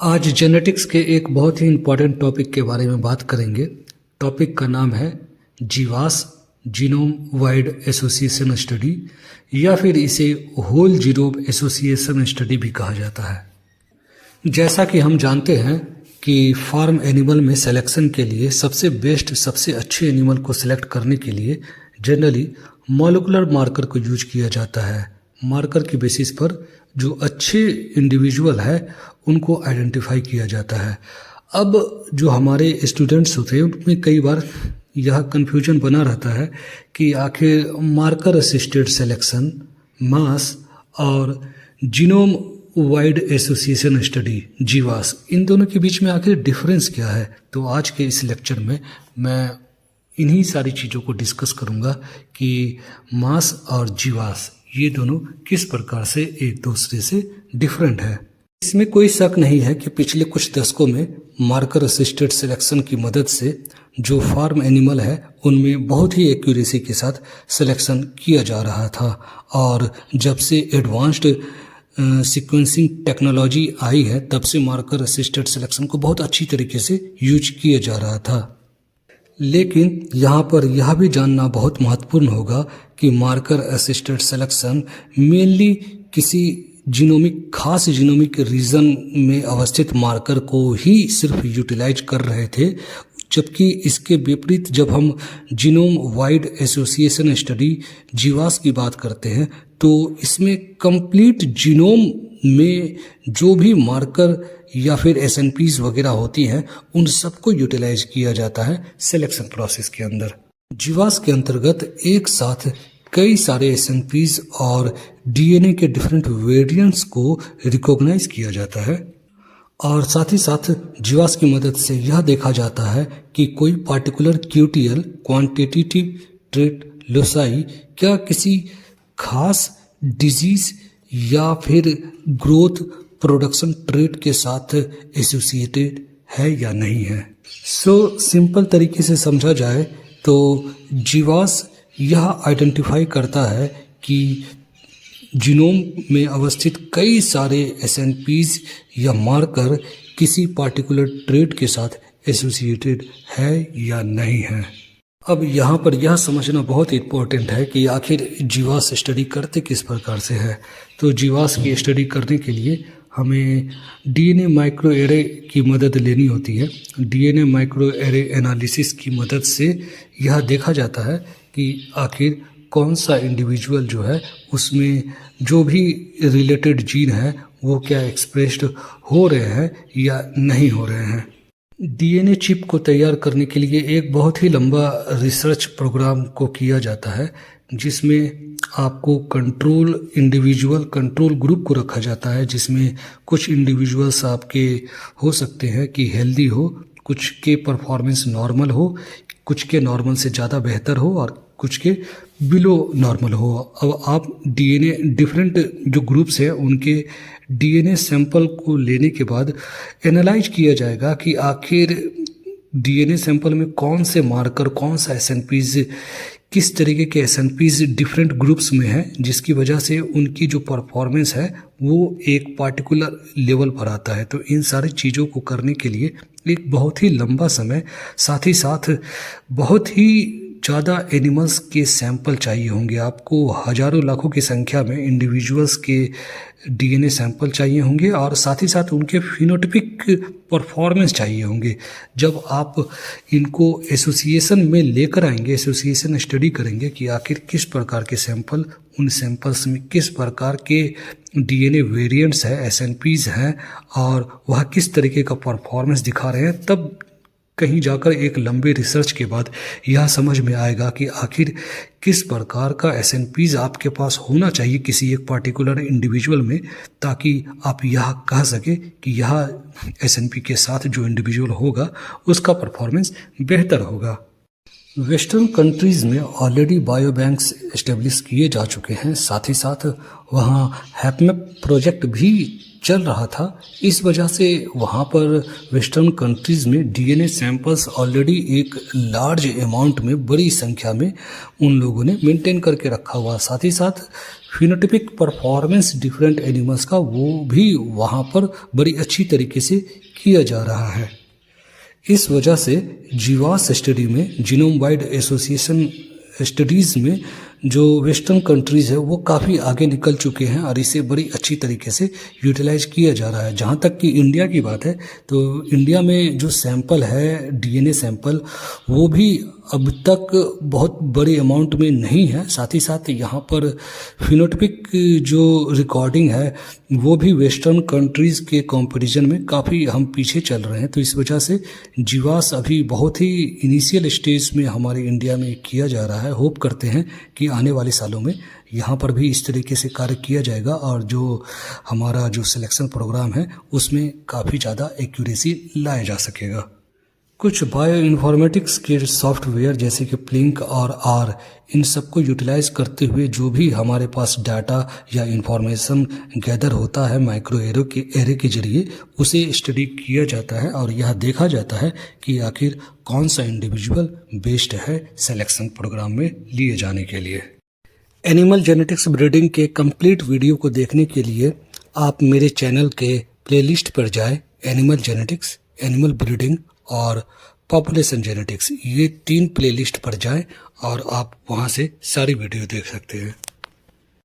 आज जेनेटिक्स के एक बहुत ही इम्पोर्टेंट टॉपिक के बारे में बात करेंगे। टॉपिक का नाम है जीवास जीनोम वाइड एसोसिएशन स्टडी या फिर इसे होल जीनोम एसोसिएशन स्टडी भी कहा जाता है। जैसा कि हम जानते हैं कि फार्म एनिमल में सिलेक्शन के लिए सबसे बेस्ट सबसे अच्छे एनिमल को सिलेक्ट करने के लिए जनरली मॉलिक्यूलर मार्कर को यूज किया जाता है। मार्कर की बेसिस पर जो अच्छे इंडिविजुअल है उनको आइडेंटिफाई किया जाता है। अब जो हमारे स्टूडेंट्स होते हैं उनमें कई बार यह कन्फ्यूजन बना रहता है कि आखिर मार्कर असिस्टेड सिलेक्शन मास और जीनोम वाइड एसोसिएशन स्टडी जीवास, इन दोनों के बीच में आखिर डिफरेंस क्या है। तो आज के इस लेक्चर में मैं इन्हीं सारी चीज़ों को डिस्कस करूंगा कि मास और जीवास ये दोनों किस प्रकार से एक दूसरे से डिफरेंट है। इसमें कोई शक नहीं है कि पिछले कुछ दशकों में मार्कर असिस्टेड सिलेक्शन की मदद से जो फार्म एनिमल है उनमें बहुत ही एक्यूरेसी के साथ सिलेक्शन किया जा रहा था, और जब से एडवांस्ड सीक्वेंसिंग टेक्नोलॉजी आई है तब से मार्कर असिस्टेड सिलेक्शन को बहुत अच्छी तरीके से यूज किया जा रहा था। लेकिन यहाँ पर यह भी जानना बहुत महत्वपूर्ण होगा कि मार्कर असिस्टेड सिलेक्शन मेनली किसी खास जीनोमिक रीजन में अवस्थित मार्कर को ही सिर्फ यूटिलाइज कर रहे थे, जबकि इसके विपरीत जब हम जीनोम वाइड एसोसिएशन स्टडी जीवास की बात करते हैं तो इसमें कंप्लीट जीनोम में जो भी मार्कर या फिर एसएनपीज वगैरह होती हैं उन सबको यूटिलाइज किया जाता है सिलेक्शन प्रोसेस के अंदर। जीवास के अंतर्गत एक साथ कई सारे एसएनपीज और डीएनए के डिफरेंट वेरिएंट्स को रिकॉग्नाइज किया जाता है, और साथ ही साथ जीवास की मदद से यह देखा जाता है कि कोई particular QTL quantitative trait loci क्या किसी खास डिजीज या फिर ग्रोथ प्रोडक्शन ट्रेट के साथ एसोसिएटेड है या नहीं है। सिंपल तरीके से समझा जाए तो जीवास यह आइडेंटिफाई करता है कि जीनोम में अवस्थित कई सारे एसएनपीज या मार्कर किसी पार्टिकुलर ट्रेट के साथ एसोसिएटेड है या नहीं है। अब यहाँ पर यह समझना बहुत इम्पोर्टेंट है कि आखिर जीवास स्टडी करते किस प्रकार से है। तो जीवास की स्टडी करने के लिए हमें डीएनए माइक्रो एरे की मदद लेनी होती है। डीएनए माइक्रो एरे एनालिसिस की मदद से यह देखा जाता है कि आखिर कौन सा इंडिविजुअल जो है उसमें जो भी रिलेटेड जीन है वो क्या एक्सप्रेस्ड हो रहे हैं या नहीं हो रहे हैं। डीएनए चिप को तैयार करने के लिए एक बहुत ही लंबा रिसर्च प्रोग्राम को किया जाता है, जिसमें आपको कंट्रोल ग्रुप को रखा जाता है, जिसमें कुछ इंडिविजुअल्स आपके हो सकते हैं कि हेल्दी हो, कुछ के परफॉर्मेंस नॉर्मल हो, कुछ के नॉर्मल से ज़्यादा बेहतर हो और कुछ के बिलो नॉर्मल हो। अब आप डीएनए डिफरेंट जो ग्रुप्स हैं उनके डीएनए सैंपल को लेने के बाद एनालाइज किया जाएगा कि आखिर डीएनए सैंपल में कौन से मार्कर, कौन सा एसएनपीज, किस तरीके के एसएनपीज डिफरेंट ग्रुप्स में है, जिसकी वजह से उनकी जो परफॉर्मेंस है वो एक पार्टिकुलर लेवल पर आता है। तो इन सारी चीज़ों को करने के लिए एक बहुत ही लंबा समय, साथ ही साथ बहुत ही ज़्यादा एनिमल्स के सैंपल चाहिए होंगे। आपको हजारों लाखों की संख्या में इंडिविजुअल्स के डीएनए सैंपल चाहिए होंगे और साथ ही साथ उनके फिनोटाइपिक परफॉर्मेंस चाहिए होंगे। जब आप इनको एसोसिएशन में लेकर आएंगे, एसोसिएशन स्टडी करेंगे कि आखिर किस प्रकार के सैंपल, उन सैंपल्स में किस प्रकार के डीएनए वेरिएंट्स हैं, एसएनपीज हैं और वह किस तरीके का परफॉर्मेंस दिखा रहे हैं, तब कहीं जाकर एक लंबे रिसर्च के बाद यह समझ में आएगा कि आखिर किस प्रकार का एसएनपीज आपके पास होना चाहिए किसी एक पार्टिकुलर इंडिविजुअल में, ताकि आप यह कह सके कि यह एसएनपी के साथ जो इंडिविजुअल होगा उसका परफॉर्मेंस बेहतर होगा। वेस्टर्न कंट्रीज़ में ऑलरेडी बायो बैंक्स इस्टेब्लिश किए जा चुके हैं, साथ ही साथ वहाँ हैपमैप प्रोजेक्ट भी चल रहा था। इस वजह से वहाँ पर वेस्टर्न कंट्रीज़ में डीएनए सैंपल्स ऑलरेडी एक लार्ज अमाउंट में, बड़ी संख्या में उन लोगों ने मेंटेन करके रखा हुआ। साथ ही साथ फिनोटिपिक परफॉर्मेंस डिफरेंट एनिमल्स का वो भी वहाँ पर बड़ी अच्छी तरीके से किया जा रहा है। इस वजह से जीवास स्टडी में, जीनोम वाइड एसोसिएशन स्टडीज़ में जो वेस्टर्न कंट्रीज़ है वो काफ़ी आगे निकल चुके हैं और इसे बड़ी अच्छी तरीके से यूटिलाइज किया जा रहा है। जहाँ तक कि इंडिया की बात है तो इंडिया में जो सैंपल है, डीएनए सैंपल, वो भी अब तक बहुत बड़ी अमाउंट में नहीं है। साथ ही साथ यहाँ पर फिनोटिपिक जो रिकॉर्डिंग है वो भी वेस्टर्न कंट्रीज़ के कंपैरिजन में काफ़ी हम पीछे चल रहे हैं। तो इस वजह से जीवास अभी बहुत ही इनिशियल स्टेज में हमारे इंडिया में किया जा रहा है। होप करते हैं कि आने वाले सालों में यहाँ पर भी इस तरीके से कार्य किया जाएगा और जो हमारा जो सिलेक्शन प्रोग्राम है उसमें काफ़ी ज़्यादा एक्यूरेसी लाया जा सकेगा। कुछ बायो इन्फॉर्मेटिक्स के सॉफ्टवेयर जैसे कि प्लिंक और आर, इन सबको यूटिलाइज करते हुए जो भी हमारे पास डाटा या इंफॉर्मेशन गैदर होता है माइक्रो एरे के जरिए, उसे स्टडी किया जाता है और यह देखा जाता है कि आखिर कौन सा इंडिविजुअल बेस्ड है सिलेक्शन प्रोग्राम में लिए जाने के लिए। एनिमल जेनेटिक्स ब्रीडिंग के कंप्लीट वीडियो को देखने के लिए आप मेरे चैनल के प्लेलिस्ट पर जाएं। एनिमल जेनेटिक्स, एनिमल ब्रीडिंग और पॉपुलेशन जेनेटिक्स, ये 3 प्लेलिस्ट पर जाएं और आप वहां से सारी वीडियो देख सकते हैं।